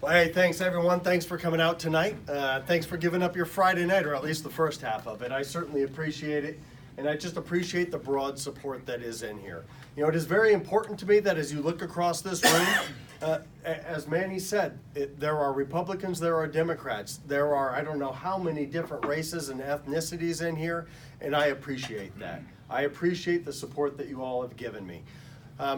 Well, hey, thanks everyone. Thanks for coming out tonight. Thanks for giving up your Friday night, or at least the first half of it. I certainly appreciate it, and I just appreciate the broad support that is in here. You know, it is very important to me that as you look across this room, as Manny said, there are Republicans, there are Democrats, there are I don't know how many different races and ethnicities in here, and I appreciate that. I appreciate the support that you all have given me.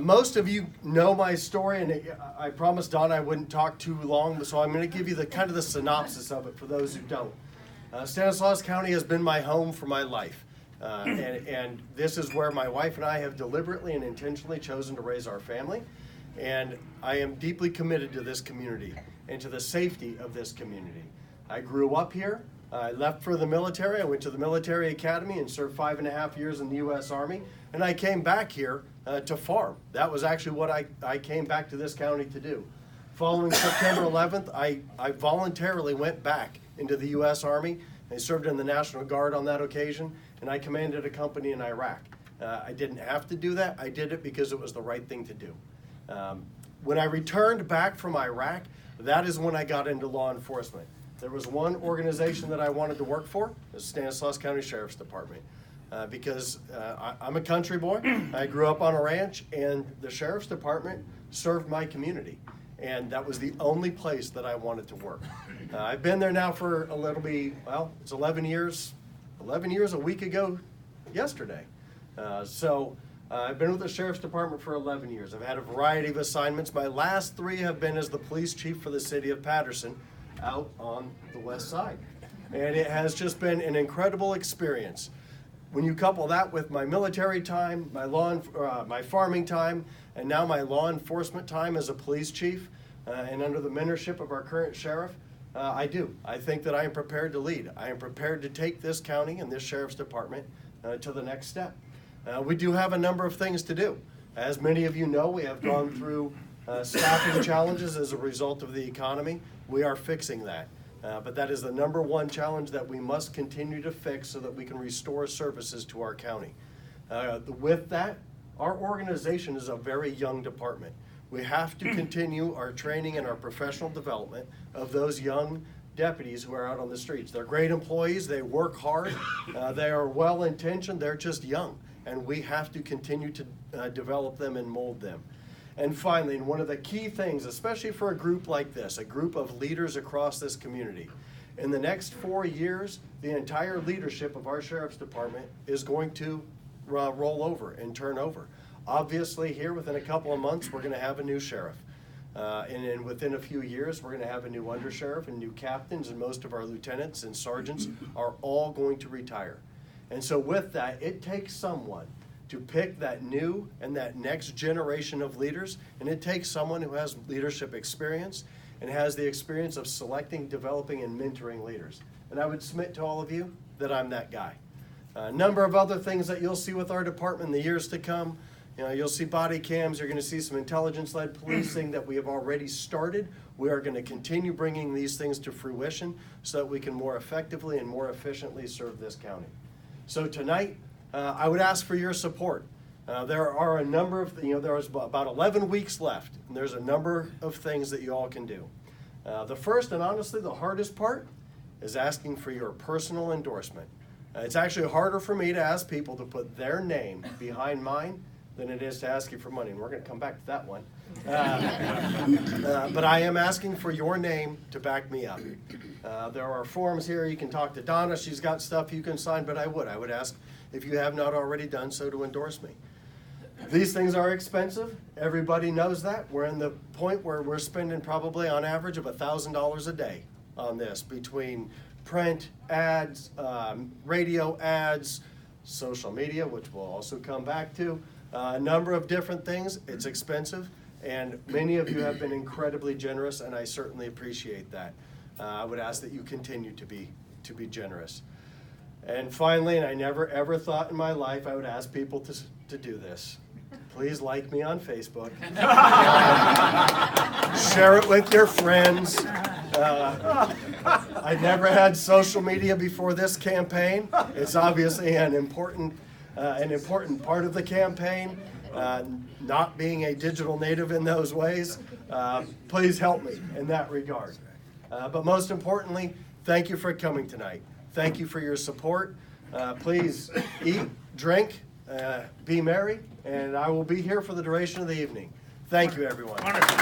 Most of you know my story, and I promised Don I wouldn't talk too long, so I'm going to give you the kind of the synopsis of it for those who don't. Stanislaus County has been my home for my life, and this is where my wife and I have deliberately and intentionally chosen to raise our family, and I am deeply committed to this community and to the safety of this community. I grew up here. I left for the military. I went to the military academy and served 5.5 years in the U.S. Army, and I came back here to farm. That was actually what I came back to this county to do. Following September 11th, I voluntarily went back into the U.S. Army. I served in the National Guard on that occasion, and I commanded a company in Iraq. I didn't have to do that. I did it because it was the right thing to do. When I returned back from Iraq, that is when I got into law enforcement. There was one organization that I wanted to work for, the Stanislaus County Sheriff's Department. Because I'm a country boy. I grew up on a ranch, and the Sheriff's Department served my community. And that was the only place that I wanted to work. I've been there now for it's 11 years. 11 years a week ago yesterday. So I've been with the Sheriff's Department for 11 years. I've had a variety of assignments. My last 3 have been as the police chief for the city of Patterson out on the west side. And it has just been an incredible experience. When you couple that with my military time, my farming time, and now my law enforcement time as a police chief, and under the mentorship of our current sheriff, I think that I am prepared to lead. I am prepared to take this county and this sheriff's department to the next step. We do have a number of things to do. As many of you know, we have gone through staffing challenges as a result of the economy. We are fixing that. But that is the number one challenge that we must continue to fix so that we can restore services to our county. With that, our organization is a very young department. We have to continue our training and our professional development of those young deputies who are out on the streets. They're great employees, they work hard, they are well-intentioned, they're just young, and we have to continue to develop them and mold them. And finally, and one of the key things, especially for a group like this, a group of leaders across this community, in the next 4 years, the entire leadership of our Sheriff's Department is going to roll over and turn over. Obviously, here within a couple of months, we're going to have a new sheriff. And within a few years, we're going to have a new undersheriff and new captains, and most of our lieutenants and sergeants are all going to retire. And so with that, it takes someone to pick that new and that next generation of leaders, and it takes someone who has leadership experience and has the experience of selecting, developing, and mentoring leaders. And I would submit to all of you that I'm that guy. A number of other things that you'll see with our department in the years to come. You know, you'll see body cams, you're going to see some intelligence-led policing that we have already started. We are going to continue bringing these things to fruition so that we can more effectively and more efficiently serve this county. So tonight, I would ask for your support. There are a number of, there's about 11 weeks left, and there's a number of things that you all can do. The first and honestly the hardest part is asking for your personal endorsement. It's actually harder for me to ask people to put their name behind mine than it is to ask you for money, and we're going to come back to that one. But I am asking for your name to back me up. There are forms here. You can talk to Donna. She's got stuff you can sign, but I would ask, if you have not already done so, to endorse me. These things are expensive. Everybody knows that. We're in the point where we're spending probably on average of $1,000 a day on this, between print ads, radio ads, social media, which we'll also come back to, a number of different things. It's expensive, and many of you have been incredibly generous, and I certainly appreciate that. I would ask that you continue to be generous. And finally, and I never ever thought in my life I would ask people to do this. Please like me on Facebook. Share it with your friends. I never had social media before this campaign. It's obviously an important part of the campaign, not being a digital native in those ways. please help me in that regard. But most importantly, thank you for coming tonight. Thank you for your support. Please eat, drink, be merry, and I will be here for the duration of the evening. Thank you, everyone. Wonderful.